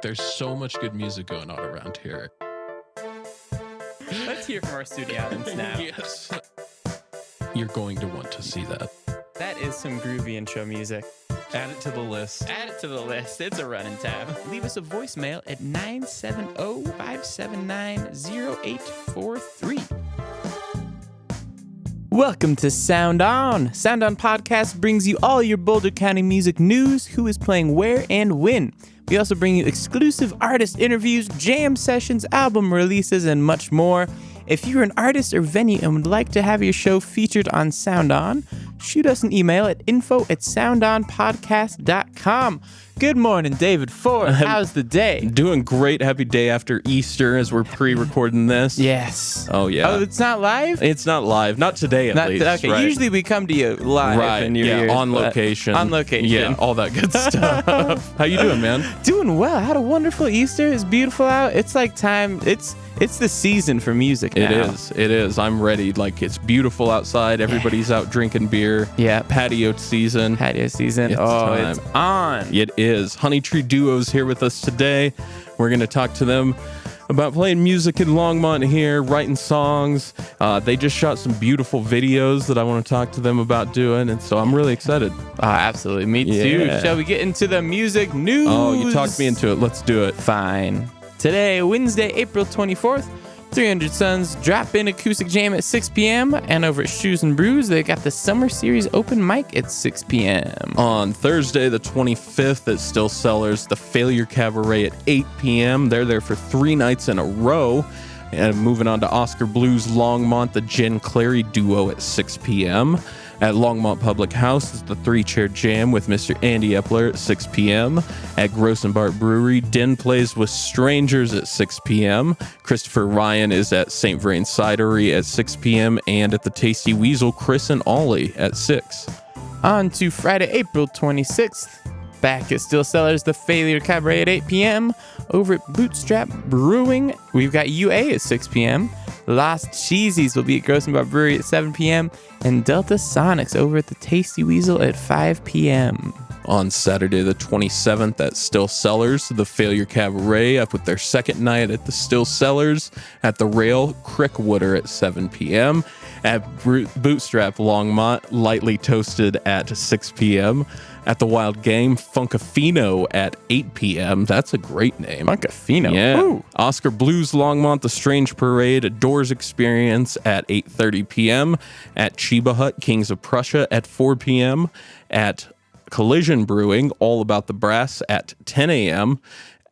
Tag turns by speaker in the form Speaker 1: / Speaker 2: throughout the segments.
Speaker 1: there's so much good music going on around here.
Speaker 2: Let's hear from our studio audience now.
Speaker 1: Yes. You're going to want to see that.
Speaker 2: That is some groovy intro music.
Speaker 1: Add it to the list.
Speaker 2: Add it to the list. It's a running tab. Leave us a voicemail at 970-579-0843. Welcome to Sound On. Sound On Podcast brings you all your Boulder County music news, who is playing where and when. We also bring you exclusive artist interviews, jam sessions, album releases, and much more. If you're an artist or venue and would like to have your show featured on Sound On, shoot us an email at info@soundonpodcast.com. Good morning, David Ford. How's the day?
Speaker 1: Doing great. Happy day after Easter as we're pre-recording this.
Speaker 2: Yes.
Speaker 1: Oh, yeah.
Speaker 2: Oh, it's not live?
Speaker 1: It's not live. Not today, at least.
Speaker 2: Okay,
Speaker 1: right?
Speaker 2: Usually we come to you live.
Speaker 1: Right,
Speaker 2: in your ears,
Speaker 1: on location.
Speaker 2: On location.
Speaker 1: Yeah, all that good stuff. How you doing, man?
Speaker 2: Doing well. I had a wonderful Easter. It's beautiful out. It's like time. It's the season for music now.
Speaker 1: It is. I'm ready. Like, it's beautiful outside. Everybody's out drinking beer.
Speaker 2: Yeah.
Speaker 1: Patio season.
Speaker 2: It's
Speaker 1: time.
Speaker 2: It's on.
Speaker 1: It is. Honeytree Duo's here with us today. We're going to talk to them about playing music in Longmont here, writing songs. They just shot some beautiful videos that I want to talk to them about doing, and so I'm really excited.
Speaker 2: Absolutely. Me too.
Speaker 1: Yeah.
Speaker 2: Shall we get into the music news?
Speaker 1: Oh, you talked me into it. Let's do it.
Speaker 2: Fine. Today, Wednesday, April 24th, 300 Suns drop in Acoustic Jam at 6 p.m. And over at Shoes and Brews, they got the Summer Series open mic at 6 p.m.
Speaker 1: On Thursday, the 25th, at Still Cellars, the Failure Cabaret at 8 p.m. They're there for 3 nights in a row. And moving on to Oskar Blues Longmont, the Jenn Cleary Duo at 6 p.m. At Longmont Public House is the 3-chair jam with Mr. Andy Eppler at 6 p.m. At Grossen Bart Brewery, Den plays with Strangers at 6 p.m. Christopher Ryan is at St. Vrain Cidery at 6 p.m. And at the Tasty Weasel, Chris and Ollie at 6.
Speaker 2: On to Friday, April 26th. Back at Still Cellars, the Failure Cabaret at 8 p.m. Over at Bootstrap Brewing, we've got UA at 6 p.m. Lost Cheesies will be at Grossen Brewery at 7 p.m. And Delta Sonics over at the Tasty Weasel at 5 p.m.
Speaker 1: On Saturday the 27th at Still Cellars, the Failure Cabaret up with their second night at the Still Cellars. At the Rail, Crick Wooder at 7 p.m. At Bootstrap Longmont, Lightly Toasted at 6 p.m. At the Wild Game, Funkiphino at 8 p.m. That's a great name.
Speaker 2: Funkiphino.
Speaker 1: Yeah.
Speaker 2: Ooh.
Speaker 1: Oskar Blues Longmont, The Strange Parade, a Doors Experience at 8:30 p.m. At Chiba Hut, Kings of Prussia at 4 p.m. At Collision Brewing, All About the Brass at 10 a.m.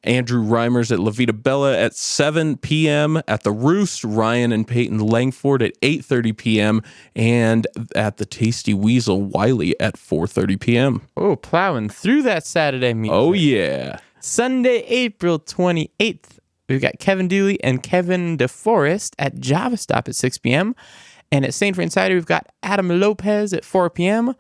Speaker 1: Andrew Reimers at La Vita Bella at 7 p.m. At The Roost, Ryan and Peyton Langford at 8:30 p.m. And at the Tasty Weasel, Wiley at 4:30 p.m.
Speaker 2: Oh, plowing through that Saturday music.
Speaker 1: Oh, yeah.
Speaker 2: Sunday, April 28th, we've got Kevin Dooley and Kevin DeForest at Java Stop at 6 p.m. And at St. Vrain Cidery, we've got Adam Lopez at 4 p.m.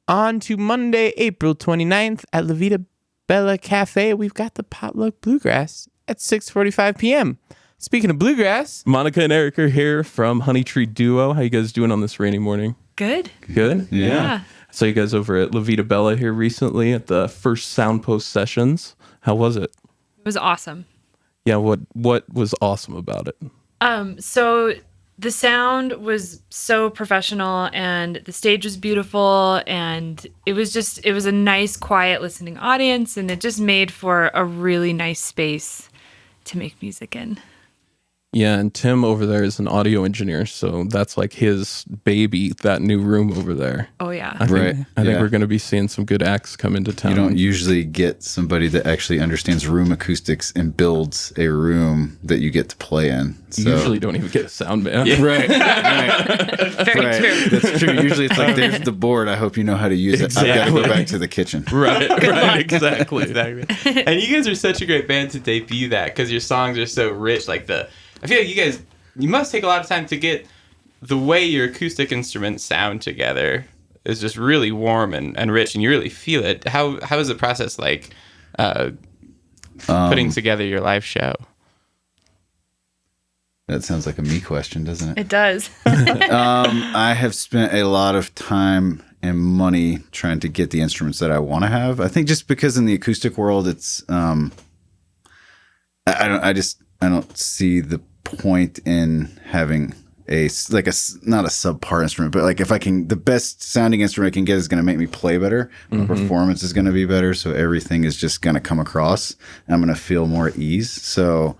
Speaker 2: On to Monday, April 29th at La Vita Bella Cafe, we've got the Potluck Bluegrass at 6:45 p.m. Speaking of bluegrass,
Speaker 1: Monica and Eric are here from Honeytree Duo. How you guys doing on this rainy morning?
Speaker 3: Good.
Speaker 1: Good?
Speaker 3: Yeah.
Speaker 1: I saw you guys over at La Vita Bella here recently at the first Soundpost sessions. How was it?
Speaker 3: It was awesome.
Speaker 1: Yeah, what was awesome about it?
Speaker 3: So the sound was so professional and the stage was beautiful and it was a nice, quiet listening audience and it just made for a really nice space to make music in.
Speaker 1: Yeah, and Tim over there is an audio engineer, so that's like his baby, that new room over there.
Speaker 3: Oh, yeah.
Speaker 1: I think we're going to be seeing some good acts come into town.
Speaker 4: You don't usually get somebody that actually understands room acoustics and builds a room that you get to play in.
Speaker 1: You usually don't even get a sound man.
Speaker 4: Yeah. Right.
Speaker 3: Very true.
Speaker 4: That's true. Usually it's like, there's the board. I hope you know how to use it. I've got to go back to the kitchen.
Speaker 1: Right, exactly.
Speaker 2: And you guys are such a great band to debut that because your songs are so rich. I feel like you must take a lot of time to get the way your acoustic instruments sound together is just really warm and rich, and you really feel it. How is the process like putting together your live show?
Speaker 4: That sounds like a me question, doesn't it?
Speaker 3: It does.
Speaker 4: I have spent a lot of time and money trying to get the instruments that I want to have. I think just because in the acoustic world, it's I don't see the point in having not a subpar instrument, but like if I can, the best sounding instrument I can get is going to make me play better. My performance is going to be better. So everything is just going to come across and I'm going to feel more at ease. So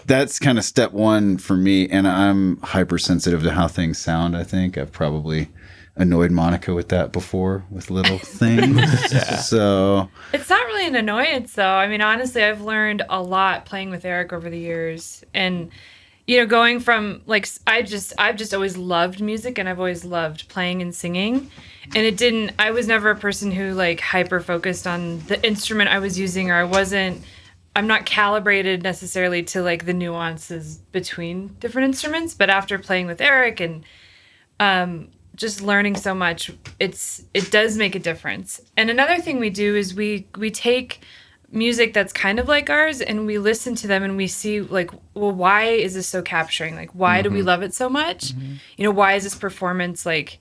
Speaker 4: that's kind of step one for me. And I'm hypersensitive to how things sound. I think I've probably annoyed Monica with that before with little things. So
Speaker 3: it's not really an annoyance though. I mean, honestly, I've learned a lot playing with Eric over the years, and going from like I've just always loved music, and I've always loved playing and singing, and I was never a person who like hyper focused on the instrument I was using, or I'm not calibrated necessarily to like the nuances between different instruments. But after playing with Eric and just learning so much, it does make a difference. And another thing we do is we take music that's kind of like ours and we listen to them and we see like, well, why is this so capturing? Like, why do we love it so much? Why is this performance like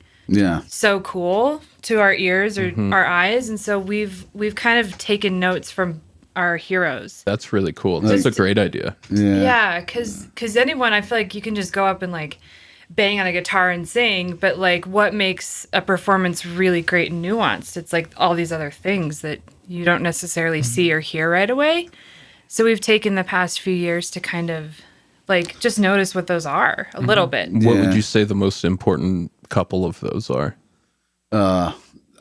Speaker 3: so cool to our ears or our eyes? And so we've kind of taken notes from our heroes.
Speaker 1: That's really cool. That's a great idea.
Speaker 3: Yeah, because anyone, I feel like you can just go up and like bang on a guitar and sing, but like what makes a performance really great and nuanced? It's like all these other things that you don't necessarily see or hear right away. So we've taken the past few years to kind of like just notice what those are a little bit.
Speaker 1: What would you say the most important couple of those are?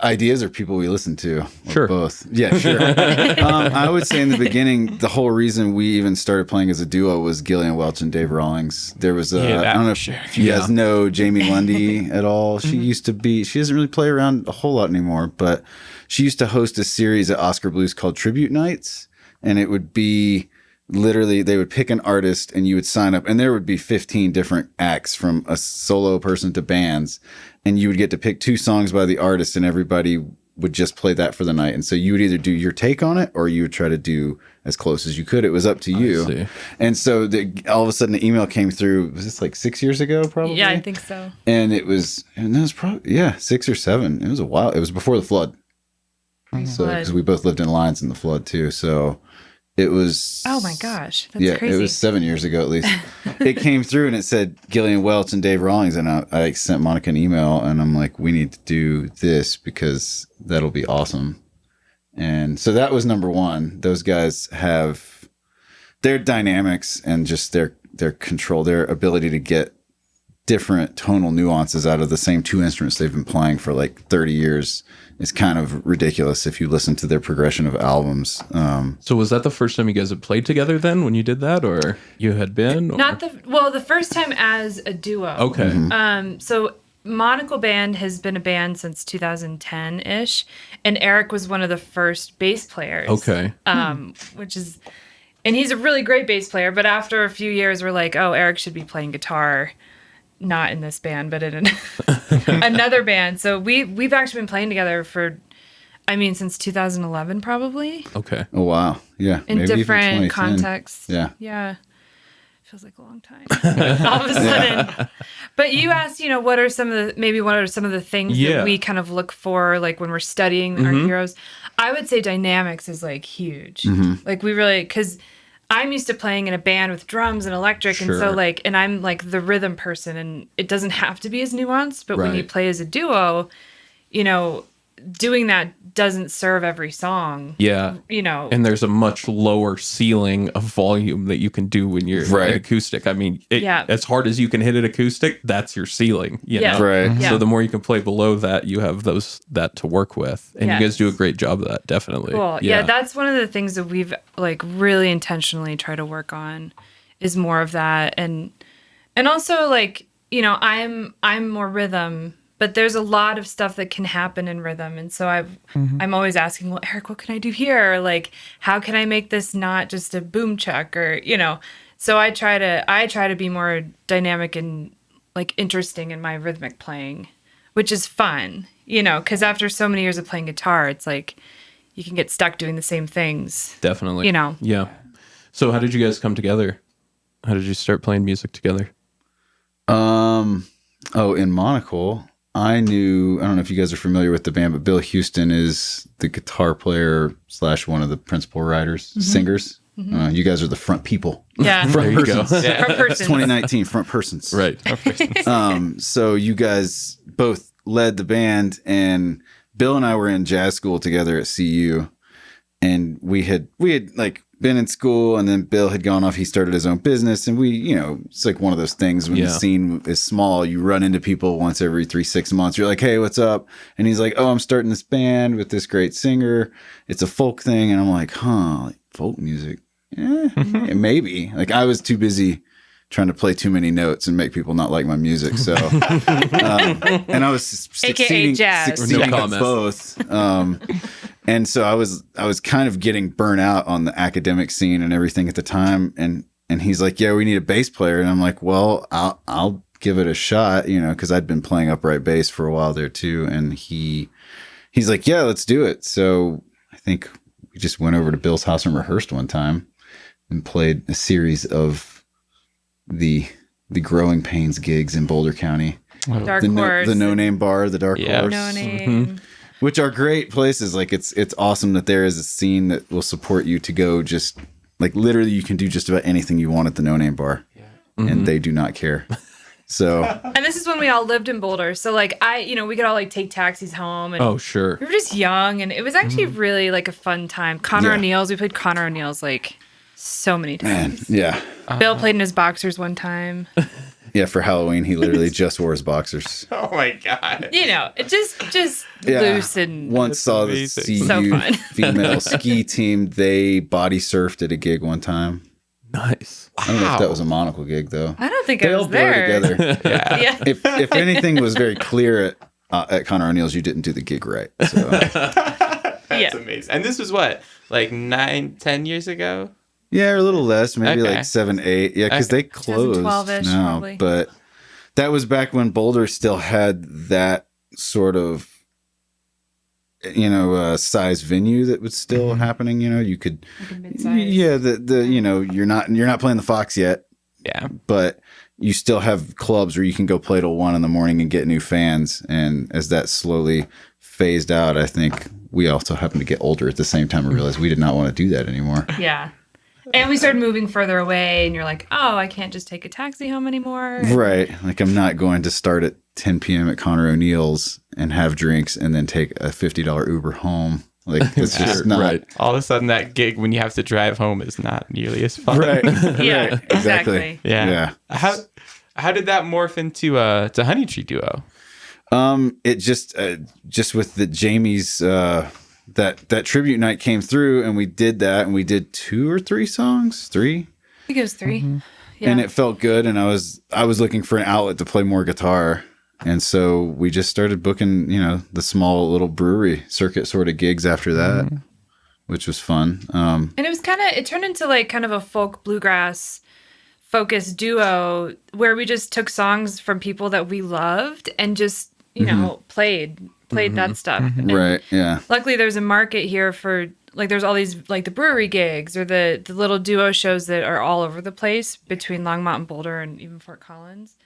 Speaker 4: Ideas or people we listen to?
Speaker 1: Sure.
Speaker 4: Both. Yeah, sure. I would say in the beginning, the whole reason we even started playing as a duo was Gillian Welch and Dave Rawlings. There was I don't know if you guys know Jamie Lundy at all. She she doesn't really play around a whole lot anymore, but she used to host a series at Oskar Blues called Tribute Nights. And it would be literally, they would pick an artist and you would sign up, and there would be 15 different acts from a solo person to bands. And you would get to pick 2 songs by the artist, and everybody would just play that for the night. And so you would either do your take on it or you would try to do as close as you could. It was up to you. And so all of a sudden the email came through. Was this like 6 years ago, probably?
Speaker 3: Yeah, I think so.
Speaker 4: And it was probably, 6 or 7. It was a while. It was before the flood. So, because we both lived in Lyons in the flood too. So it was...
Speaker 3: Oh my gosh, that's crazy.
Speaker 4: It was 7 years ago at least. It came through and it said Gillian Welch and Dave Rawlings, and I sent Monica an email and I'm like, we need to do this because that'll be awesome. And so that was number one. Those guys have their dynamics and just their control, their ability to get different tonal nuances out of the same 2 instruments they've been playing for like 30 years. It's kind of ridiculous if you listen to their progression of albums.
Speaker 1: So was that the first time you guys had played together then when you did that, or you had been? Or?
Speaker 3: The first time as a duo.
Speaker 1: Okay.
Speaker 3: So Monocle Band has been a band since 2010-ish, and Eric was one of the first bass players.
Speaker 1: Okay.
Speaker 3: And he's a really great bass player, but after a few years, we're like, oh, Eric should be playing guitar. Not in this band, but in another band. So we've actually been playing together since 2011 probably.
Speaker 1: Okay.
Speaker 4: Oh wow, yeah.
Speaker 3: In
Speaker 4: maybe
Speaker 3: different contexts.
Speaker 4: Yeah.
Speaker 3: Yeah. Feels like a long time. All of a sudden. Yeah. But you asked, what are some of the things that we kind of look for, like when we're studying our heroes? I would say dynamics is like huge. Like we really, because I'm used to playing in a band with drums and electric, and so like, and I'm like the rhythm person, and it doesn't have to be as nuanced, but when you play as a duo, doing that doesn't serve every song.
Speaker 1: Yeah. And there's a much lower ceiling of volume that you can do when you're an acoustic. I mean, as hard as you can hit it acoustic, that's your ceiling, you know?
Speaker 4: Right.
Speaker 3: Yeah.
Speaker 1: So the more you can play below that, you have that to work with. And you guys do a great job of that, definitely.
Speaker 3: Cool. Yeah, that's one of the things that we've like really intentionally tried to work on is more of that. And also like, I'm more rhythm, but there's a lot of stuff that can happen in rhythm. And so I'm always asking, well, Eric, what can I do here? Or like, how can I make this not just a boom chuck or, so I try to be more dynamic and like interesting in my rhythmic playing, which is fun, because after so many years of playing guitar, it's like you can get stuck doing the same things.
Speaker 1: Definitely. Yeah. So how did you guys come together? How did you start playing music together?
Speaker 4: In Monocle, I don't know if you guys are familiar with the band, but Bill Houston is the guitar player / one of the principal writers, singers You guys are the front people.
Speaker 3: Yeah.
Speaker 4: Front
Speaker 1: There you go.
Speaker 4: persons.
Speaker 3: Front
Speaker 4: It's
Speaker 3: persons.
Speaker 4: 2019, front persons.
Speaker 1: Right.
Speaker 4: So you guys both led the band, and Bill and I were in jazz school together at CU, and we had like been in school, and then Bill had gone off. He started his own business, and we, it's like one of those things when the scene is small, you run into people once every 3-6 months. You're like, hey, what's up? And he's like, oh, I'm starting this band with this great singer. It's a folk thing. And I'm like, like folk music? Yeah, maybe. Like I was too busy trying to play too many notes and make people not like my music. So, and I was succeeding
Speaker 1: No
Speaker 4: at
Speaker 1: comment.
Speaker 4: both. And so I was kind of getting burnt out on the academic scene and everything at the time. And he's like, yeah, we need a bass player. And I'm like, well, I'll give it a shot, cause I'd been playing upright bass for a while there too. And he's like, yeah, let's do it. So I think we just went over to Bill's house and rehearsed one time and played a series of the Growing Pains gigs in Boulder County.
Speaker 3: Dark Horse.
Speaker 4: The No Name Bar, the Dark Horse.
Speaker 3: No Name.
Speaker 4: Which are great places. Like it's awesome that there is a scene that will support you to go just like literally you can do just about anything you want at the No Name Bar. And they do not care. So
Speaker 3: And this is when we all lived in Boulder. So like we could all like take taxis home, and
Speaker 1: Oh, sure.
Speaker 3: we were just young, and it was actually really like a fun time. Connor O'Neill's, we played Connor O'Neill's like so many times.
Speaker 4: man, yeah.
Speaker 3: Bill played in his boxers one time.
Speaker 4: Yeah, for Halloween he literally just wore his boxers.
Speaker 2: Oh my God.
Speaker 3: It just
Speaker 4: Yeah.
Speaker 3: loose and
Speaker 4: Once saw the
Speaker 2: amazing.
Speaker 4: CU
Speaker 3: So fun.
Speaker 4: female ski team. They body surfed at a gig one time.
Speaker 1: Nice.
Speaker 4: I don't know if that was a monocle gig though.
Speaker 3: I don't think
Speaker 4: They
Speaker 3: I
Speaker 4: all
Speaker 3: was
Speaker 4: blur
Speaker 3: there.
Speaker 4: together.
Speaker 3: Yeah.
Speaker 4: If anything was very clear at Connor O'Neill's, you didn't do the gig right. So
Speaker 2: That's amazing. And this was what, like 9-10 years ago?
Speaker 4: yeah, or a little less, maybe
Speaker 2: Okay.
Speaker 4: like 7, 8. Yeah, because they closed
Speaker 3: 2012-ish,
Speaker 4: now.
Speaker 3: probably.
Speaker 4: But that was back when Boulder still had that sort of size venue that was still happening. You could yeah, you're not playing the Fox yet,
Speaker 2: Yeah.
Speaker 4: but you still have clubs where you can go play till 1 a.m. and get new fans. And as that slowly phased out, I think we also happened to get older at the same time and realized we did not want to do that anymore.
Speaker 3: Yeah. And we started moving further away, and you're like, oh, I can't just take a taxi home anymore.
Speaker 4: Right. Like I'm not going to start at 10 p.m. at Connor O'Neill's and have drinks and then take a $50 Uber home. Like it's just not
Speaker 1: right.
Speaker 2: All of a sudden, that gig when you have to drive home is not nearly as fun.
Speaker 4: right.
Speaker 3: Yeah,
Speaker 4: Right.
Speaker 3: exactly.
Speaker 2: Yeah.
Speaker 4: Yeah.
Speaker 2: How did that morph into to Honeytree Duo?
Speaker 4: It just with the Jamie's that tribute night came through, and we did that, and we did 2 or 3 songs. 3.
Speaker 3: I think it was 3. Yeah.
Speaker 4: And it felt good, and I was looking for an outlet to play more guitar. And so we just started booking, the small little brewery circuit sort of gigs after that, which was fun.
Speaker 3: And it was it turned into like kind of a folk bluegrass focused duo where we just took songs from people that we loved and just, played that stuff. And
Speaker 4: Right. Yeah.
Speaker 3: luckily there's a market here for like there's all these like the brewery gigs or the little duo shows that are all over the place between Longmont and Boulder and even Fort Collins.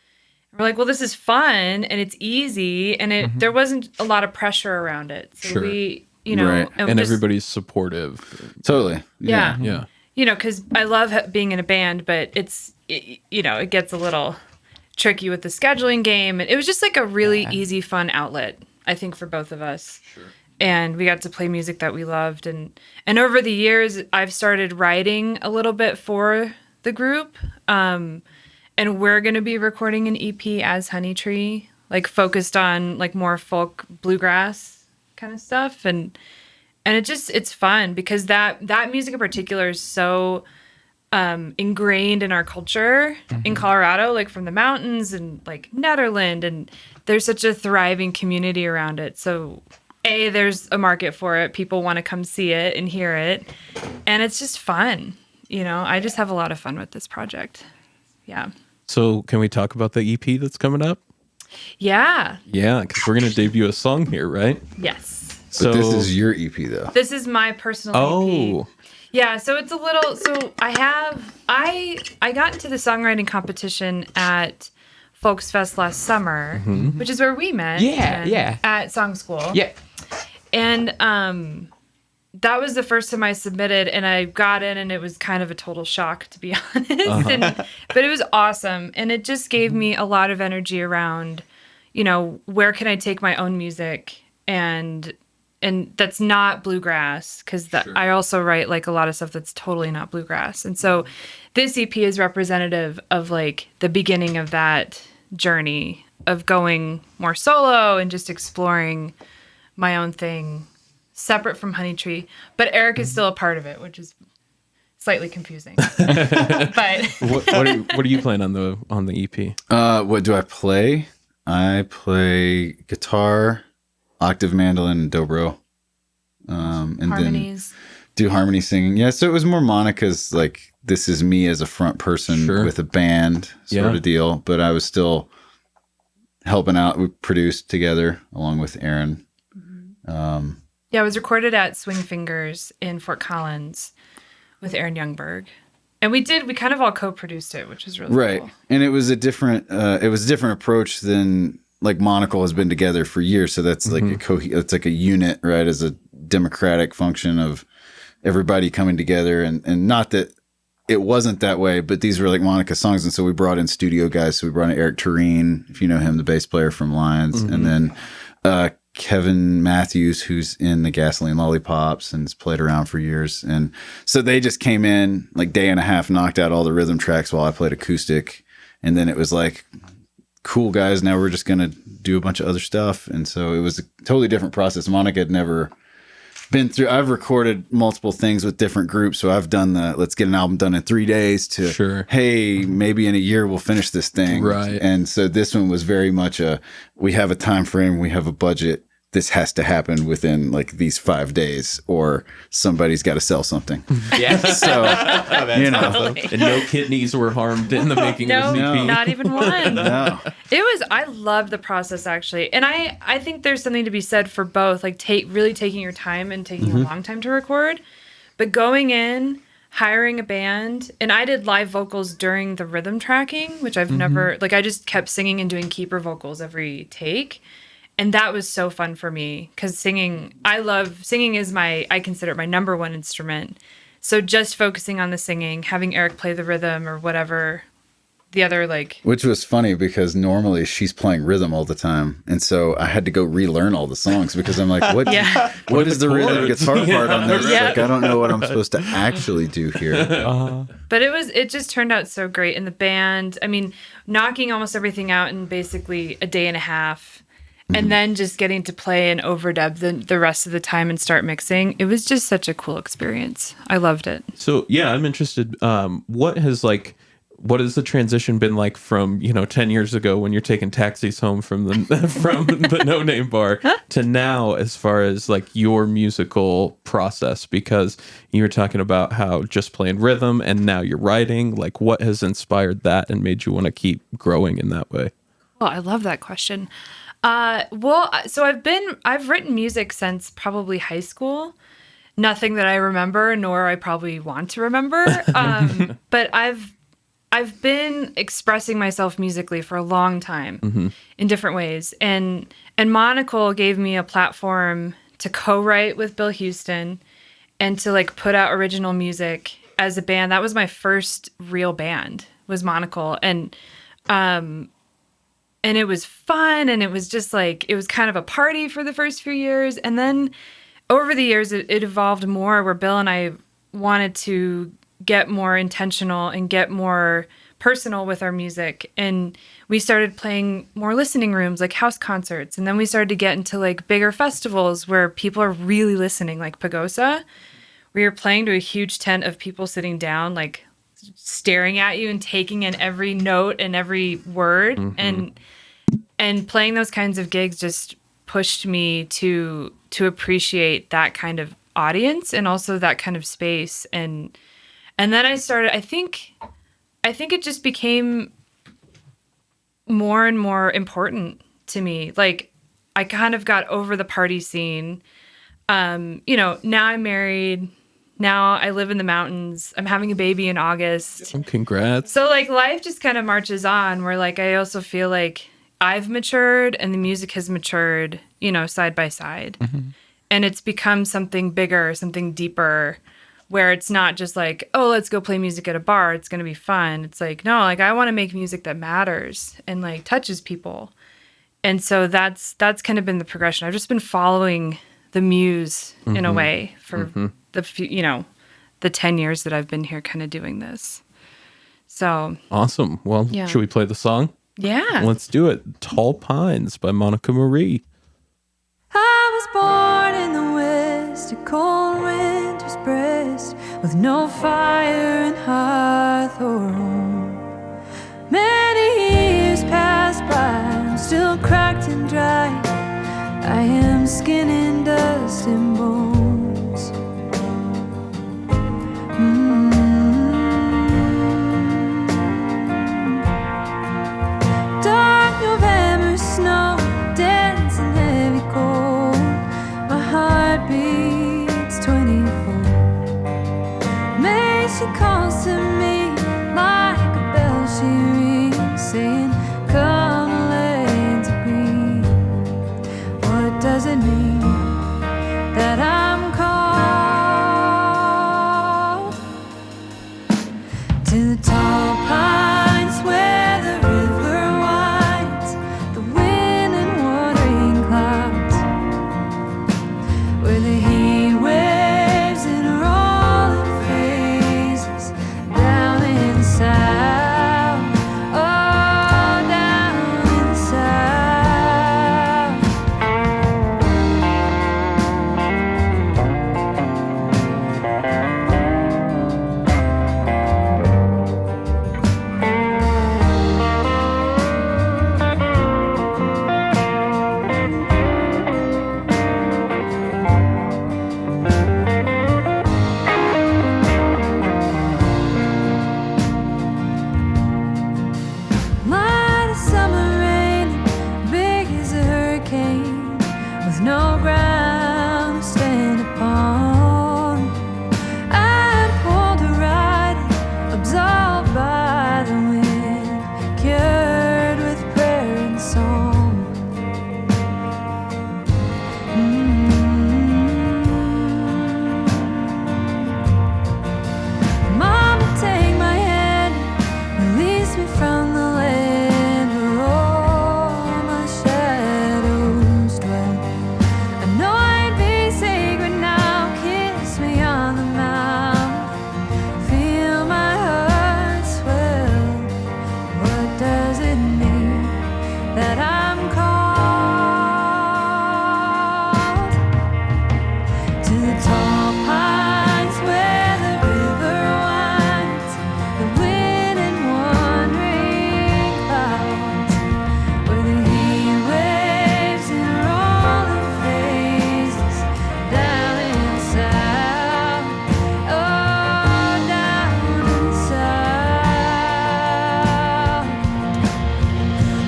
Speaker 3: And we're like, well, this is fun and it's easy and there wasn't a lot of pressure around it. So
Speaker 1: Sure.
Speaker 3: we,
Speaker 4: Right.
Speaker 1: And everybody's supportive.
Speaker 4: Totally.
Speaker 3: Yeah.
Speaker 1: Yeah.
Speaker 3: Because I love being in a band, but it gets a little tricky with the scheduling game. And it was just like a really easy, fun outlet, I think, for both of us. Sure. And we got to play music that we loved. And over the years, I've started writing a little bit for the group. And we're going to be recording an EP as Honeytree, like focused on like more folk bluegrass kind of stuff. And it's fun because that music in particular is so ingrained in our culture in Colorado, like from the mountains and like Netherland, and there's such a thriving community around it. So there's a market for it. People want to come see it and hear it, and it's just fun. I just have a lot of fun with this project. Yeah.
Speaker 1: So can we talk about the EP that's coming up?
Speaker 3: Yeah.
Speaker 1: Yeah, because we're going to debut a song here, right?
Speaker 3: Yes.
Speaker 4: But this is your EP though.
Speaker 3: This is my personal EP.
Speaker 1: Oh.
Speaker 3: Yeah, so it's a little. So I got into the songwriting competition at Folks Fest last summer, which is where we met.
Speaker 2: Yeah, yeah.
Speaker 3: At Song School.
Speaker 2: Yeah.
Speaker 3: And that was the first time I submitted, and I got in, and it was kind of a total shock, to be honest. But it was awesome, and it just gave me a lot of energy around, where can I take my own music, and that's not bluegrass, because I also write like a lot of stuff that's totally not bluegrass, and so this EP is representative of like the beginning of that journey of going more solo and just exploring my own thing. Separate from Honeytree, but Eric is still a part of it, which is slightly confusing. But
Speaker 1: what are you playing on the EP?
Speaker 4: What do I play? I play guitar, octave mandolin, and dobro, and
Speaker 3: harmonies.
Speaker 4: Then do harmony singing. Yeah, so it was more Monica's like this is me as a front person with a band sort of deal, but I was still helping out. We produced together along with Aaron.
Speaker 3: Yeah, it was recorded at Swing Fingers in Fort Collins with Aaron Youngberg. And we kind of all co-produced it, which was really cool.
Speaker 4: And it was a different approach than like Monocle has been together for years. So that's like it's like a unit, right? As a democratic function of everybody coming together, and not that it wasn't that way, but these were like Monica songs. And so we brought in studio guys. So we brought in Eric Tureen, if you know him, the bass player from Lions. And then, Kevin Matthews, who's in the Gasoline Lollipops and has played around for years. And so they just came in like day and a half, knocked out all the rhythm tracks while I played acoustic. And then it was like, cool guys, now we're just going to do a bunch of other stuff. And so it was a totally different process. Monica had never been through, I've recorded multiple things with different groups. So I've done let's get an album done in 3 days to, hey, maybe in a year we'll finish this thing.
Speaker 1: Right.
Speaker 4: And so this one was very much we have a time frame, we have a budget. This has to happen within like these 5 days, or somebody's got to sell something.
Speaker 2: Yeah.
Speaker 4: So,
Speaker 3: Totally.
Speaker 1: And no kidneys were harmed in the making of this EP.
Speaker 3: Not even one.
Speaker 4: No.
Speaker 3: I love the process, actually. And I think there's something to be said for both, like really taking your time and taking a long time to record, but going in, hiring a band, and I did live vocals during the rhythm tracking, which I've never, like I just kept singing and doing keeper vocals every take. And that was so fun for me, because singing is I consider it my number one instrument. So just focusing on the singing, having Eric play the rhythm or whatever, the other
Speaker 4: Which was funny because normally she's playing rhythm all the time. And so I had to go relearn all the songs because I'm like, what is the rhythm guitar part on this? Like, I don't know what I'm supposed to actually do here.
Speaker 3: But it just turned out so great. And the band, I mean, knocking almost everything out in basically a day and a half. And then just getting to play and overdub the rest of the time and start mixing. It was just such a cool experience. I loved it.
Speaker 1: So, yeah, I'm interested. What has the transition been like from, 10 years ago when you're taking taxis home from the No Name Bar to now, as far as like your musical process? Because you were talking about how just playing rhythm and now you're writing. Like, what has inspired that and made you want to keep growing in that way?
Speaker 3: Well, I love that question. So I've written music since probably high school. Nothing that I remember, nor I probably want to remember. But I've been expressing myself musically for a long time in different ways. And Monocle gave me a platform to co-write with Bill Houston and to like put out original music as a band. That was my first real band, was Monocle. And it was fun, and it was just like, it was kind of a party for the first few years. And then over the years, it evolved more, where Bill and I wanted to get more intentional and get more personal with our music. And we started playing more listening rooms, like house concerts. And then we started to get into like bigger festivals where people are really listening, like Pagosa, where you're playing to a huge tent of people sitting down, like staring at you and taking in every note and every word. And playing those kinds of gigs just pushed me to appreciate that kind of audience and also that kind of space. And then I started, I think it just became more and more important to me. Like, I kind of got over the party scene. Now I'm married. Now I live in the mountains. I'm having a baby in August.
Speaker 1: Congrats.
Speaker 3: So like life just kind of marches on, where like I also feel like I've matured and the music has matured, side by side. and it's become something bigger, something deeper, where it's not just like, oh, let's go play music at a bar, it's going to be fun. It's like, no, like I want to make music that matters and like touches people. And so that's kind of been the progression. I've just been following the muse in a way for the few, the 10 years that I've been here kind of doing this. So
Speaker 1: awesome. Well, should we play the song?
Speaker 3: Yeah.
Speaker 1: Let's do it. Tall Pines by Monica Marie.
Speaker 5: I was born in the west, a cold winter's breast, with no fire and hearth or home. Many years passed by, I'm still cracked and dry. I am skin and dust and bones. Dark November snow, dancing heavy cold. My heart beats 24. May she calls to me like a bell she rings, saying, come let's agree. What does it mean that I'm called to the tall pines where the river winds, the wind and watering clouds, where the heat waves and rolling phases down and south, oh, down and south. Light as summer rain, big as a hurricane, with no ground to stand upon. I'm pulled to ride, absolved by the wind, cured with prayer and song. Mama, take my hand, release me from the land where all my shadows dwell. I know I'd be sacred now, kiss me on the mouth, feel my heart swell. What does it mean that I'm called to the tall pines where the river winds, the wind and wandering clouds, where the heat waves and rolling phases down and south, oh, down and south.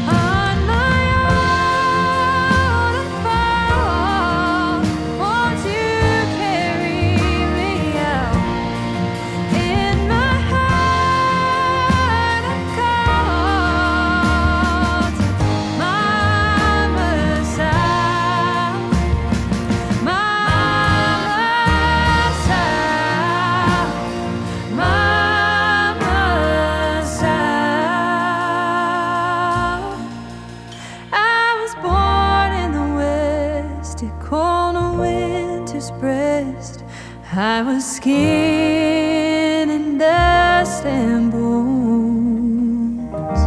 Speaker 5: On my own fall, won't you carry me out? In my heart I'm called Mama South, Mama South, Mama South. I was born in the west, it cold on winter's breast. I was skin and dust and bones.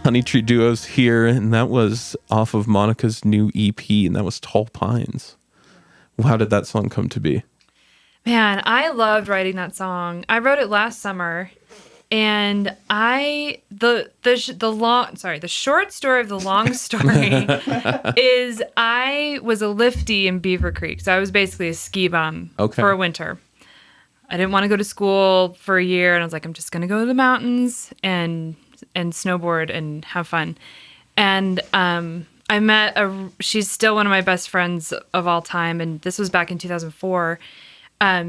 Speaker 1: Honeytree Duo's here, and that was off of Monica's new EP, and that was Tall Pines. How did that song come to be?
Speaker 3: Man, I loved writing that song. I wrote it last summer, and the short story of the long story is I was a lifty in Beaver Creek, so I was basically a ski bum for a winter. I didn't want to go to school for a year, and I was like, I'm just gonna go to the mountains and snowboard and have fun. And I met she's still one of my best friends of all time, and this was back in 2004.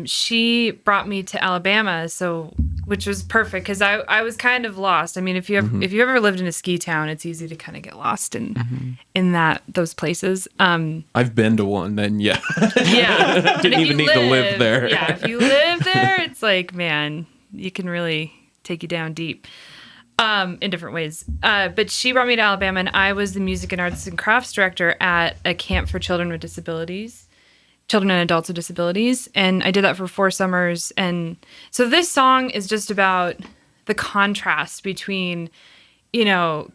Speaker 3: She brought me to Alabama, so which was perfect because I was kind of lost. I mean, if you ever lived in a ski town, it's easy to kind of get lost in those places.
Speaker 1: I've been to one, and yeah,
Speaker 3: didn't
Speaker 1: even need to live there.
Speaker 3: Yeah, if you live there, it's like, man, you can really take you down deep in different ways. But she brought me to Alabama, and I was the music and arts and crafts director at a camp for children and adults with disabilities. And I did that for 4 summers. And so this song is just about the contrast between,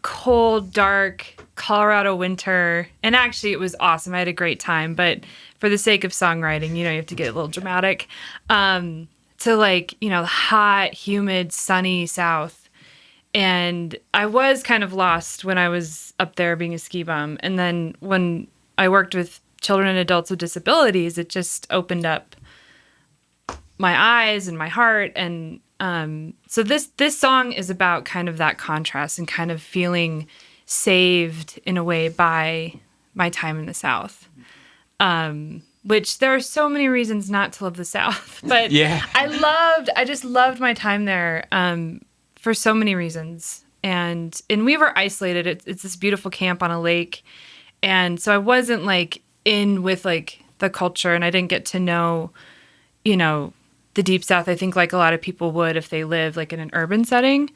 Speaker 3: cold, dark Colorado winter. And actually it was awesome. I had a great time, but for the sake of songwriting, you have to get a little dramatic, to the hot, humid, sunny South. And I was kind of lost when I was up there being a ski bum. And then when I worked with children and adults with disabilities, it just opened up my eyes and my heart. And so this song is about kind of that contrast and kind of feeling saved in a way by my time in the South. Which there are so many reasons not to love the South, but I just loved my time there for so many reasons. And we were isolated. It's this beautiful camp on a lake. And so I wasn't in with the culture, and I didn't get to know, the Deep South, I think a lot of people would if they live in an urban setting.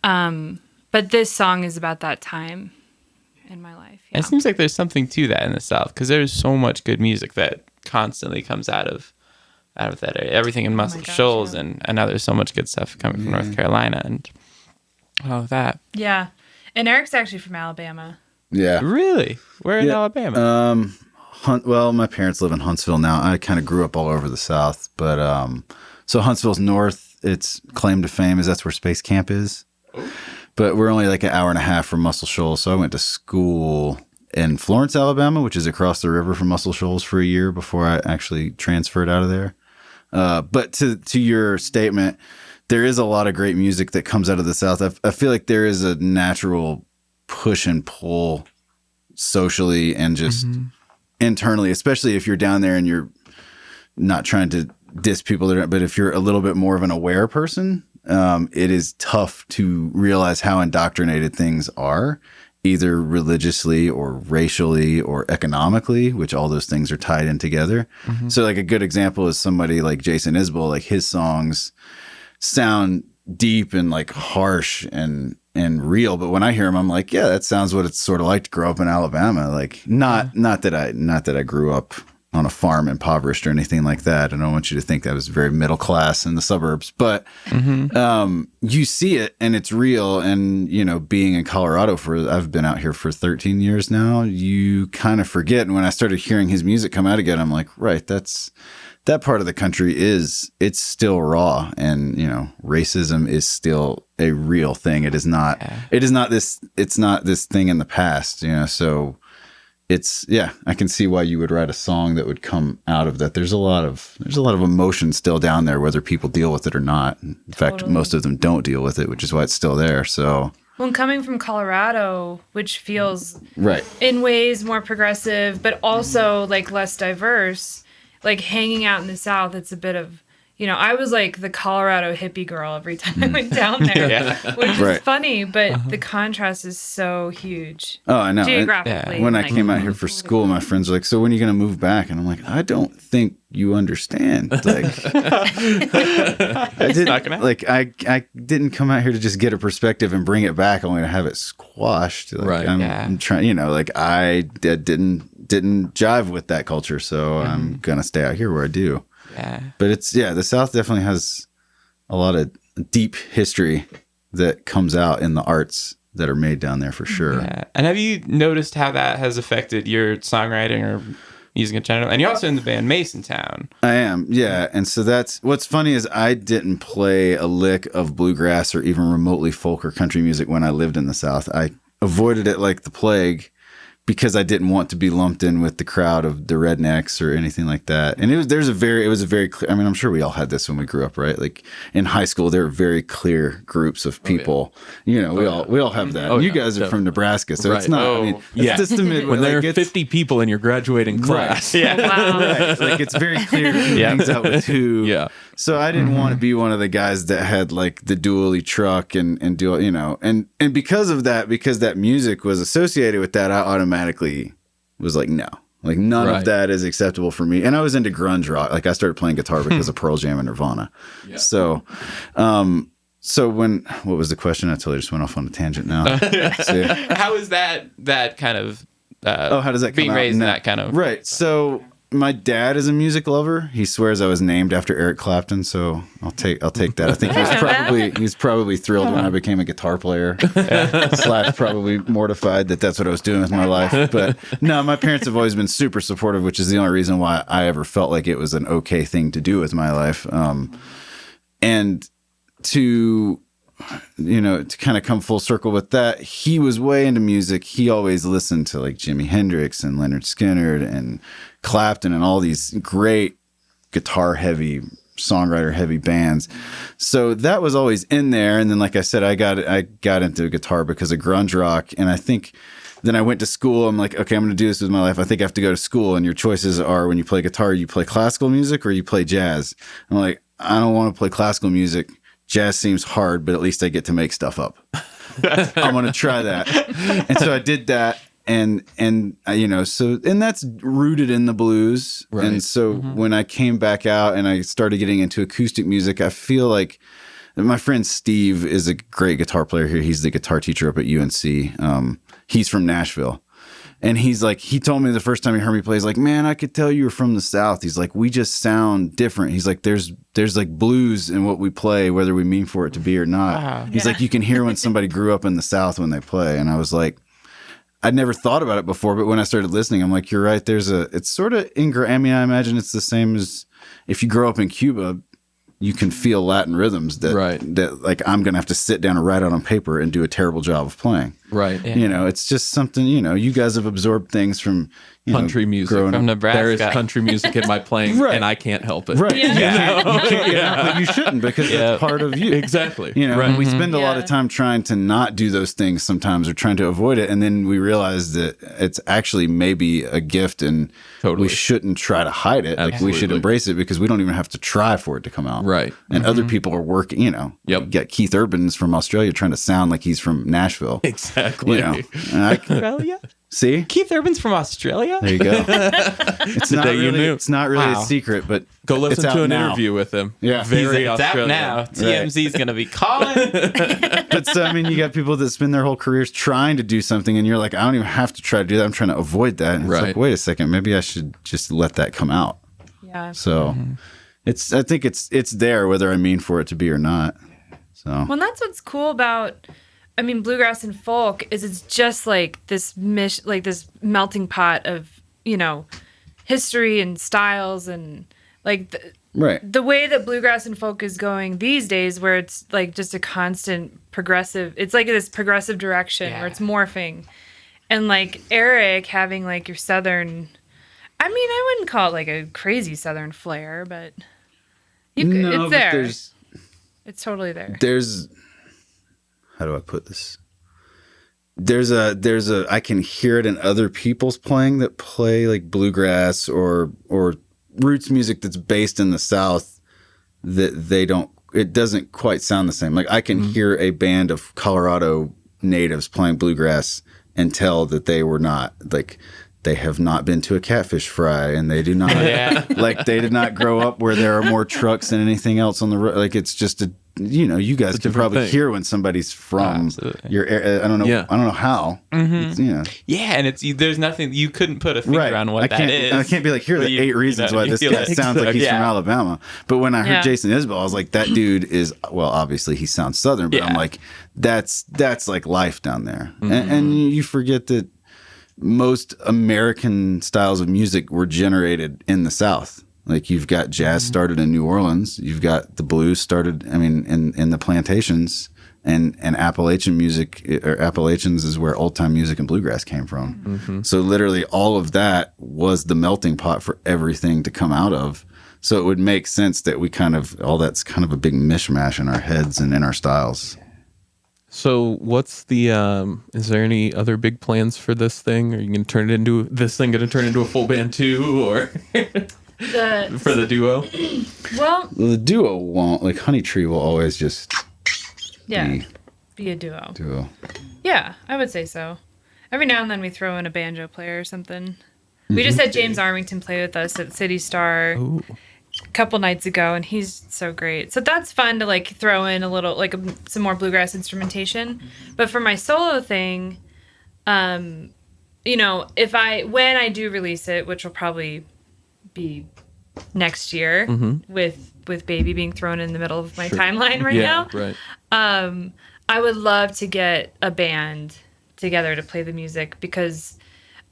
Speaker 3: But this song is about that time in my life. Yeah.
Speaker 2: It seems like there's something to that in the South, because there's so much good music that constantly comes out of that area. Everything in Muscle Shoals, and now there's so much good stuff coming from North Carolina and all of that.
Speaker 3: Yeah. And Eric's actually from Alabama.
Speaker 4: Yeah.
Speaker 2: Really? Where in Alabama?
Speaker 4: Well, my parents live in Huntsville now. I kind of grew up all over the South, but so Huntsville's north. Its claim to fame is that's where Space Camp is. But we're only an hour and a half from Muscle Shoals. So I went to school in Florence, Alabama, which is across the river from Muscle Shoals, for a year before I actually transferred out of there. But to your statement, there is a lot of great music that comes out of the South. I feel like there is a natural push and pull socially and just internally, especially if you're down there and you're not trying to diss people, but if you're a little bit more of an aware person, it is tough to realize how indoctrinated things are, either religiously or racially or economically, which all those things are tied in together. So a good example is somebody like Jason Isbell. His songs sound deep and harsh and real, but when I hear him, I'm like, yeah, that sounds what it's sort of like to grow up in Alabama. Not that I grew up on a farm impoverished or anything like that. I don't want you to think that was very middle class in the suburbs, but you see it and it's real. And being in Colorado I've been out here for 13 years now, you kind of forget. And when I started hearing his music come out again, I'm like, right, that part of the country it's still raw, and racism is still a real thing. It's not this thing in the past, so I can see why you would write a song that would come out of that. There's a lot of emotion still down there, whether people deal with it or not. In fact, most of them don't deal with it, which is why it's still there. So
Speaker 3: when coming from Colorado, which feels
Speaker 4: right
Speaker 3: in ways more progressive, but also less diverse, hanging out in the South, it's a bit of, I was the Colorado hippie girl every time I went down there, which is funny, but the contrast is so huge.
Speaker 4: Oh, I know.
Speaker 3: Geographically.
Speaker 4: When I came out here for school, my friends were like, so when are you going to move back? And I'm like, I don't think you understand. I didn't come out here to just get a perspective and bring it back only to have it squashed. I'm trying, I didn't jive with that culture, so I'm gonna stay out here where I do. But the South definitely has a lot of deep history that comes out in the arts that are made down there for sure.
Speaker 2: And have you noticed how that has affected your songwriting or music in general? And you're also in the band Masontown.
Speaker 4: I am, yeah. And so that's what's funny is I didn't play a lick of bluegrass or even remotely folk or country music when I lived in the South. I avoided it like the plague because I didn't want to be lumped in with the crowd of the rednecks or anything like that. And it was a very clear, I mean, I'm sure we all had this when we grew up, right? Like in high school, there were very clear groups of people. You know, we all have that. You guys are from Nebraska, so it's not, I mean, it's just
Speaker 1: when there are 50 people in your graduating class.
Speaker 3: Wow.
Speaker 4: Right. Like it's very clear who hangs out with who.
Speaker 1: Yeah.
Speaker 4: So I didn't want to be one of the guys that had like the dually truck and do, you know, and because of that, because that music was associated with that, I automatically was like, no, like none of that is acceptable for me. And I was into grunge rock. Like I started playing guitar because of Pearl Jam and Nirvana. Yeah. So, what was the question? I totally just went off on a tangent now. So,
Speaker 2: How is that kind of,
Speaker 4: how does that come
Speaker 2: being
Speaker 4: out?
Speaker 2: raised in that kind of,
Speaker 4: right. So my dad is a music lover. He swears I was named after Eric Clapton, so I'll take that. I think he was probably thrilled when I became a guitar player. / probably mortified that that's what I was doing with my life. But no, my parents have always been super supportive, which is the only reason why I ever felt like it was an okay thing to do with my life. And to kind of come full circle with that, he was way into music. He always listened to like Jimi Hendrix and Leonard Skinner and Clapton and all these great guitar heavy, songwriter heavy bands. So that was always in there. And then, like I said, I got into guitar because of grunge rock. And I think then I went to school. I'm like, okay, I'm going to do this with my life. I think I have to go to school. And your choices are, when you play guitar, you play classical music or you play jazz. I'm like, I don't want to play classical music. Jazz seems hard, but at least I get to make stuff up. I'm going to try that. And so I did that. And that's rooted in the blues. Right. And so when I came back out and I started getting into acoustic music, I feel like my friend Steve is a great guitar player here. He's the guitar teacher up at UNC. He's from Nashville. And he's like, he told me the first time he heard me play, he's like, man, I could tell you were from the South. He's like, we just sound different. He's like, there's like blues in what we play, whether we mean for it to be or not. Wow. He's like, you can hear when somebody grew up in the South when they play. And I was like, I'd never thought about it before, but when I started listening, I'm like, you're right. It's sort of I imagine it's the same as if you grow up in Cuba, you can feel Latin rhythms that like I'm going to have to sit down and write out on paper and do a terrible job of playing. Right. Yeah. It's just something, you guys have absorbed things from
Speaker 1: country music
Speaker 2: from Nebraska.
Speaker 1: There is country music in my playing and I can't help it.
Speaker 4: Right. Yeah. But you shouldn't, because it's part of you.
Speaker 1: Exactly.
Speaker 4: And we spend a lot of time trying to not do those things sometimes, or trying to avoid it. And then we realize that it's actually maybe a gift, and we shouldn't try to hide it. Absolutely. Like we should embrace it, because we don't even have to try for it to come out. Right. And other people are working, you got Keith Urban's from Australia trying to sound like he's from Nashville.
Speaker 1: Exactly.
Speaker 2: Australia?
Speaker 4: See?
Speaker 2: Keith Urban's from Australia?
Speaker 4: There you go. It's not really a secret, but
Speaker 1: go listen to an interview with him.
Speaker 4: Yeah.
Speaker 1: Very
Speaker 2: it's
Speaker 1: Australian.
Speaker 2: out now. TMZ's going to be calling.
Speaker 4: But so, I mean, you got people that spend their whole careers trying to do something, and you're like, I don't even have to try to do that. I'm trying to avoid that. And it's like, wait a second, maybe I should just let that come out.
Speaker 3: Yeah.
Speaker 4: So I think it's there, whether I mean for it to be or not. So.
Speaker 3: Well, that's what's cool about, bluegrass and folk is it's just like this this melting pot of, history and styles, and like the way that bluegrass and folk is going these days, where it's like just a constant progressive, it's like this progressive direction where it's morphing. And like Eric having like your Southern, I wouldn't call it like a crazy Southern flair, but it's there. It's totally there.
Speaker 4: How do I put this? There's a I can hear it in other people's playing that play like bluegrass or roots music that's based in the South, that it doesn't quite sound the same. Like I can hear a band of Colorado natives playing bluegrass and tell that they were not like, they have not been to a catfish fry, and they do not like, they did not grow up where there are more trucks than anything else on the road. Like it's just you guys can probably hear when somebody's from your area. I don't know. Yeah. I don't know how.
Speaker 2: Mm-hmm. Yeah, and there's nothing, you couldn't put a finger on what that is.
Speaker 4: I can't be like, here are the 8 reasons why this guy sounds like he's from Alabama. But when I heard Jason Isbell, I was like, that dude is, well, obviously he sounds Southern, but I'm like, that's like life down there. And you forget that most American styles of music were generated in the South. Like you've got jazz started in New Orleans, you've got the blues started, I mean, in the plantations, and Appalachian music, or Appalachians is where old time music and bluegrass came from. So literally all of that was the melting pot for everything to come out of. So it would make sense that we all that's kind of a big mishmash in our heads and in our styles.
Speaker 1: So what's the, is there any other big plans for this thing? Are you going to turn into a full band too, or for the duo?
Speaker 3: Well,
Speaker 4: The duo won't, like Honeytree will always just
Speaker 3: be a duo.
Speaker 4: duo.
Speaker 3: Yeah, I would say so. Every now and then we throw in a banjo player or something. We just had James Armington play with us at City Star a couple nights ago, and he's so great. So that's fun to like throw in a little, like some more bluegrass instrumentation. But for my solo thing, you know, when I do release it, which will probably be next year, with Baby being thrown in the middle of my timeline right now.
Speaker 1: Right.
Speaker 3: I would love to get a band together to play the music, because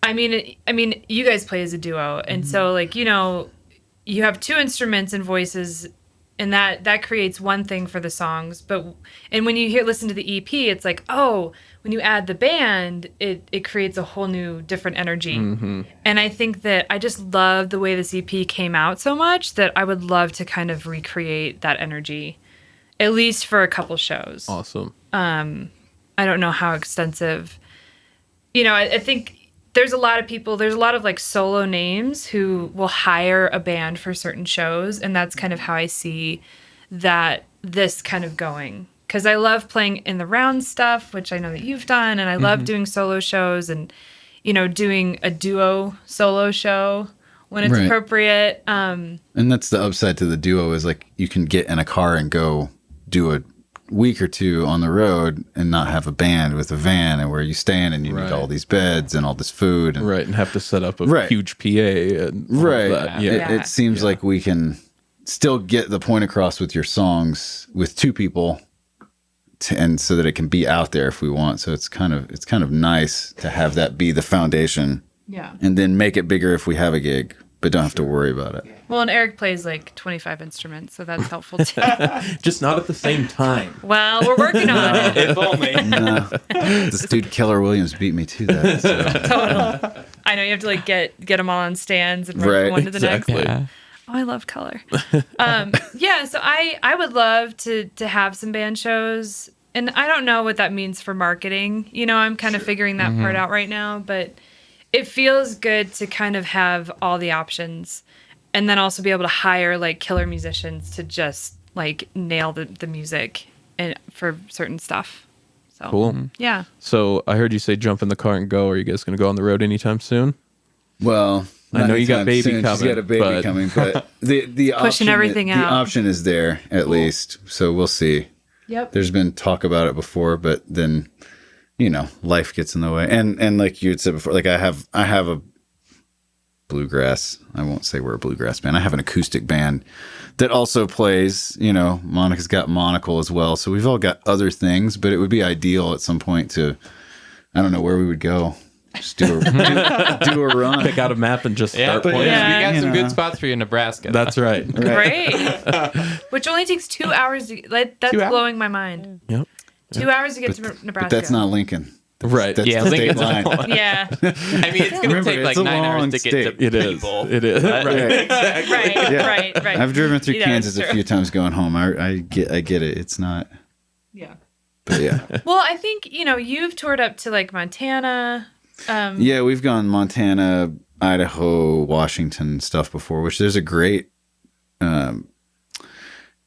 Speaker 3: I mean you guys play as a duo, and so like, you know, you have two instruments and voices, and that creates one thing for the songs. And when you listen to the EP, it's like, oh, when you add the band, it creates a whole new different energy. And I think that I just love the way this EP came out so much that I would love to kind of recreate that energy, at least for a couple shows.
Speaker 1: Awesome.
Speaker 3: I don't know how extensive. You know, I think there's a lot of like solo names who will hire a band for certain shows, and that's kind of how I see that this kind of going. Because I love playing in the round stuff, which I know that you've done, and I love doing solo shows, and, you know, doing a duo solo show when it's appropriate.
Speaker 4: And that's the upside to the duo, is like you can get in a car and go do a week or two on the road and not have a band with a van, and where you stand and you need all these beds and all this food and
Speaker 1: have to set up a huge PA and all that.
Speaker 4: It seems like we can still get the point across with your songs with two people, and so that it can be out there if we want. So it's kind of nice to have that be the foundation, and then make it bigger if we have a gig, but don't have to worry about it.
Speaker 3: Well, and Eric plays like 25 instruments, so that's helpful too.
Speaker 1: Just not at the same time.
Speaker 3: Well, we're working on it.
Speaker 1: If only.
Speaker 4: No. This dude Keller Williams beat me to that. So.
Speaker 3: Totally. I know you have to like get them all on stands and run from one to the next.
Speaker 1: Yeah.
Speaker 3: Oh, I love color. So I would love to have some band shows, and I don't know what that means for marketing. You know, I'm kind of figuring that part out right now, but it feels good to kind of have all the options, and then also be able to hire like killer musicians to just like nail the music and for certain stuff. So
Speaker 1: Cool.
Speaker 3: Yeah.
Speaker 1: So I heard you say jump in the car and go. Are you guys going to go on the road anytime soon?
Speaker 4: Well,
Speaker 1: I know you got baby
Speaker 4: soon.
Speaker 1: coming.
Speaker 4: She's got a baby coming, but the
Speaker 3: pushing
Speaker 4: option,
Speaker 3: everything out.
Speaker 4: The option is there at least, so we'll see.
Speaker 3: Yep.
Speaker 4: There's been talk about it before, but then, you know, life gets in the way. And like you had said before, like I have a bluegrass. I won't say we're a bluegrass band. I have an acoustic band that also plays. You know, Monica's got Monocle as well, so we've all got other things. But it would be ideal at some point to, I don't know where we would go. Just do a run.
Speaker 1: Pick out a map and just start playing.
Speaker 2: We got some good spots for you in Nebraska.
Speaker 1: That's right.
Speaker 3: Great. Which only takes 2 hours. That's blowing my mind.
Speaker 1: Yep.
Speaker 3: 2 hours to get to Nebraska.
Speaker 4: But that's not Lincoln.
Speaker 1: Right.
Speaker 4: That's the state line.
Speaker 3: Yeah.
Speaker 2: I mean, it's going to take like 9 hours to get to
Speaker 1: It is.
Speaker 2: people.
Speaker 1: It is.
Speaker 3: Right.
Speaker 4: I've driven through
Speaker 3: Yeah,
Speaker 4: Kansas
Speaker 3: that's
Speaker 4: a few times going home. I get it. It's not.
Speaker 3: Yeah.
Speaker 4: But yeah.
Speaker 3: Well, I think, you know, you've toured up to like Montana.
Speaker 4: Yeah, we've gone Montana, Idaho, Washington stuff before, which there's a great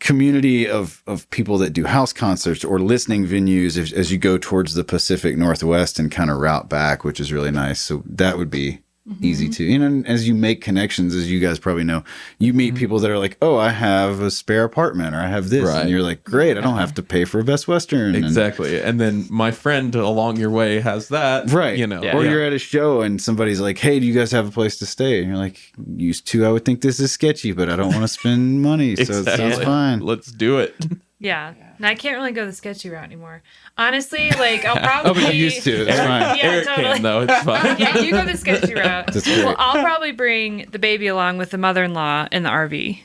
Speaker 4: community of people that do house concerts or listening venues as you go towards the Pacific Northwest and kind of route back, which is really nice. So that would be easy to, you know, as you make connections, as you guys probably know, you meet people that are like, oh, I have a spare apartment or I have this. And you're like, great, I don't have to pay for a Best Western.
Speaker 1: Exactly. And then my friend along your way has that.
Speaker 4: Right.
Speaker 1: You know.
Speaker 4: Or you're at a show and somebody's like, hey, do you guys have a place to stay? And you're like, used to, I would think this is sketchy, but I don't want to spend money. So it sounds fine.
Speaker 1: Let's do it.
Speaker 3: Yeah. And I can't really go the sketchy route anymore. Honestly, like I'll probably.
Speaker 4: But you used to. It's fine.
Speaker 3: Yeah,
Speaker 1: Eric
Speaker 3: totally.
Speaker 1: can, though. It's fine.
Speaker 3: Yeah, you go the sketchy route.
Speaker 4: That's great.
Speaker 3: Well, I'll probably bring the baby along with the mother-in-law in the RV,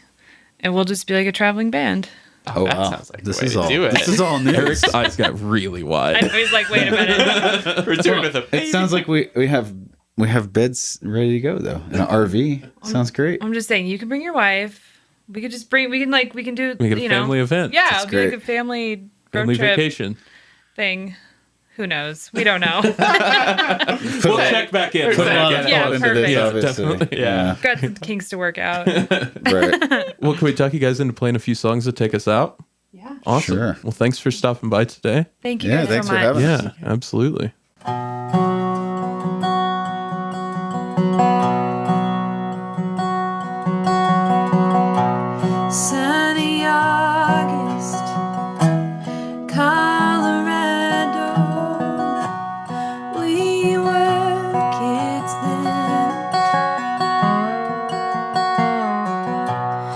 Speaker 3: and we'll just be like a traveling band.
Speaker 4: Oh,
Speaker 2: that
Speaker 4: wow.
Speaker 2: sounds like
Speaker 4: This
Speaker 2: the way
Speaker 4: is
Speaker 2: to
Speaker 4: all.
Speaker 2: do it.
Speaker 4: This is all news.
Speaker 1: Eric's eyes got really
Speaker 3: I
Speaker 1: wide.
Speaker 3: know he's like, wait a minute.
Speaker 2: Return with a baby.
Speaker 4: It sounds like we have beds ready to go though. In an RV. Sounds great.
Speaker 3: I'm just saying, you can bring your wife. We could just bring. We can do.
Speaker 1: We get a family event.
Speaker 3: Yeah,
Speaker 4: That's
Speaker 3: it'll be like
Speaker 4: great.
Speaker 3: a family road
Speaker 1: Family
Speaker 3: trip
Speaker 1: vacation.
Speaker 3: thing. Who knows? We don't know.
Speaker 1: We'll check back in.
Speaker 4: Put a lot of
Speaker 3: Yeah,
Speaker 4: thought into this,
Speaker 3: perfect.
Speaker 4: obviously.
Speaker 1: Definitely.
Speaker 2: Yeah.
Speaker 3: Got some kinks to work out.
Speaker 4: Right.
Speaker 1: Well, can we talk you guys into playing a few songs to take us out?
Speaker 3: Yeah.
Speaker 1: Awesome.
Speaker 4: Sure.
Speaker 1: Well, thanks for stopping by today.
Speaker 3: Thank you
Speaker 4: Yeah,
Speaker 3: guys
Speaker 4: thanks
Speaker 3: so
Speaker 4: for
Speaker 3: much.
Speaker 4: having us.
Speaker 1: Yeah, absolutely.
Speaker 5: Sunny August, Colorado. We were kids then.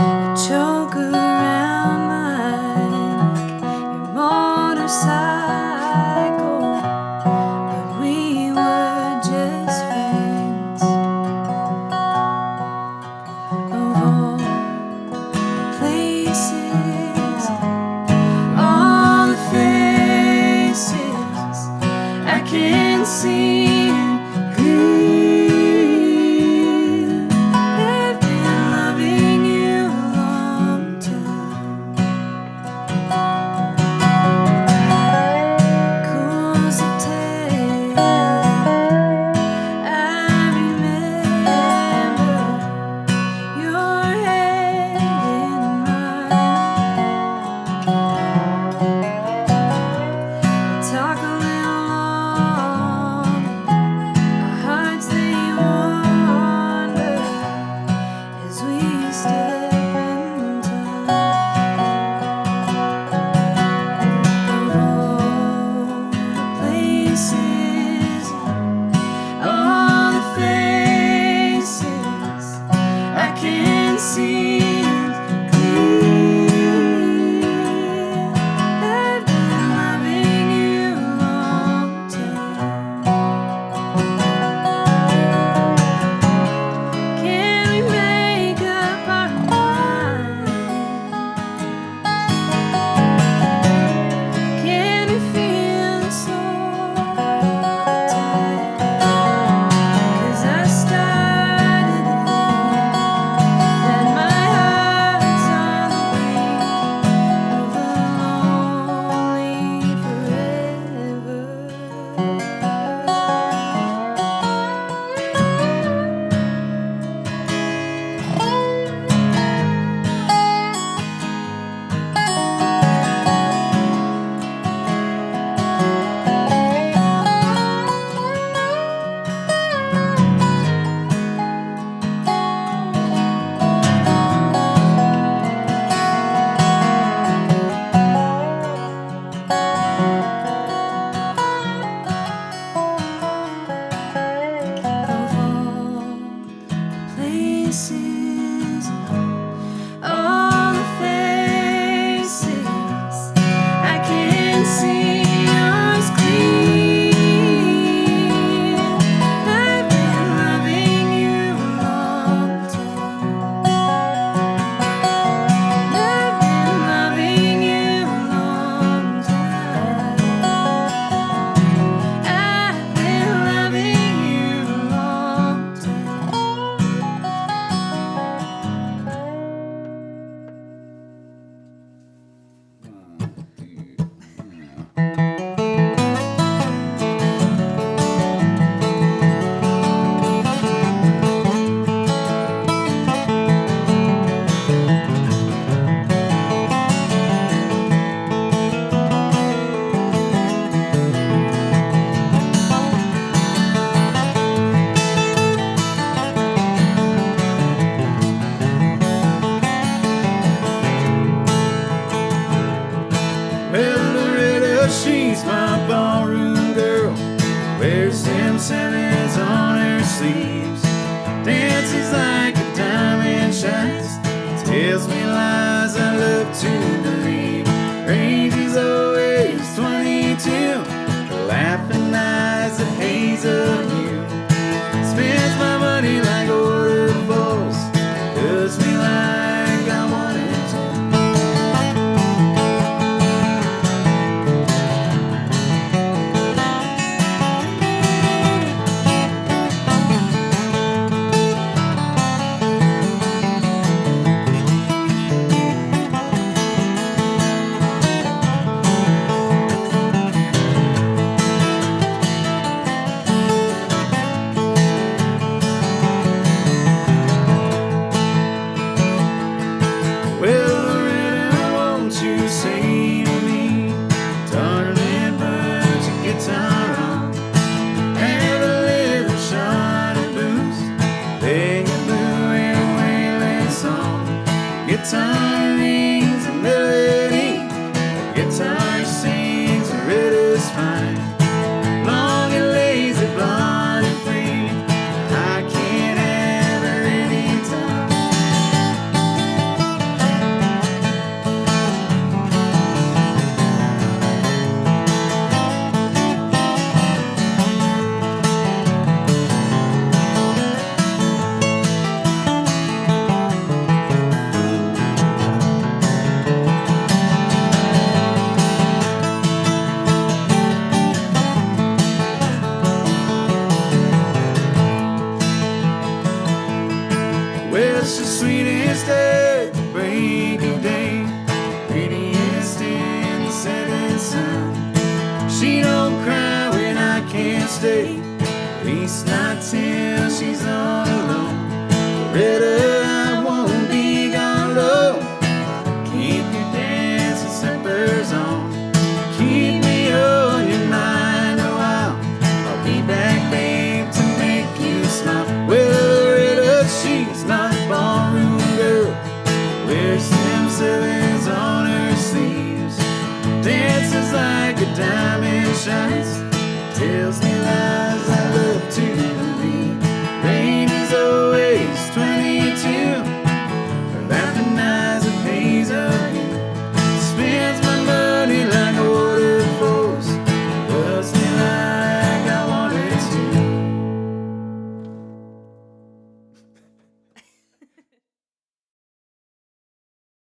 Speaker 5: A choke around my neck, your motorcycle, but we were just friends. Oh, places, all the faces I can see and clear. I've been loving you a long time. Cool as a tale, I remember your head in mine. Talk a little long, our hearts they wander as we step in time. All the places, all the faces I can see clear. I've been loving you a long time. Can we make up our minds? Can we feel the soul tight? 'Cause I started to think that my heart's on the brink of a lonely forever. Of all places, all the faces I can see yours clear. I've been loving you a long time. I've been loving you a long time. I've been loving you a long
Speaker 4: Well, Loretta, she's my ballroom girl. Wears them sevens on her sleeves. Dances like a diamond shines. Tells me lies I love to believe. Her Just the sweetest at the break of day, prettiest in the setting sun. She don't cry when I can't stay, at least not till she's all alone. Loretta, I won't be gone long. Keep your dancing slippers on. Keep me on your mind a while. I'll be back, babe, to make you smile. Well, Loretta, she's my ballroom girl. Wears them sevens on her sleeves. Dances like a diamond shines. Tells me lies.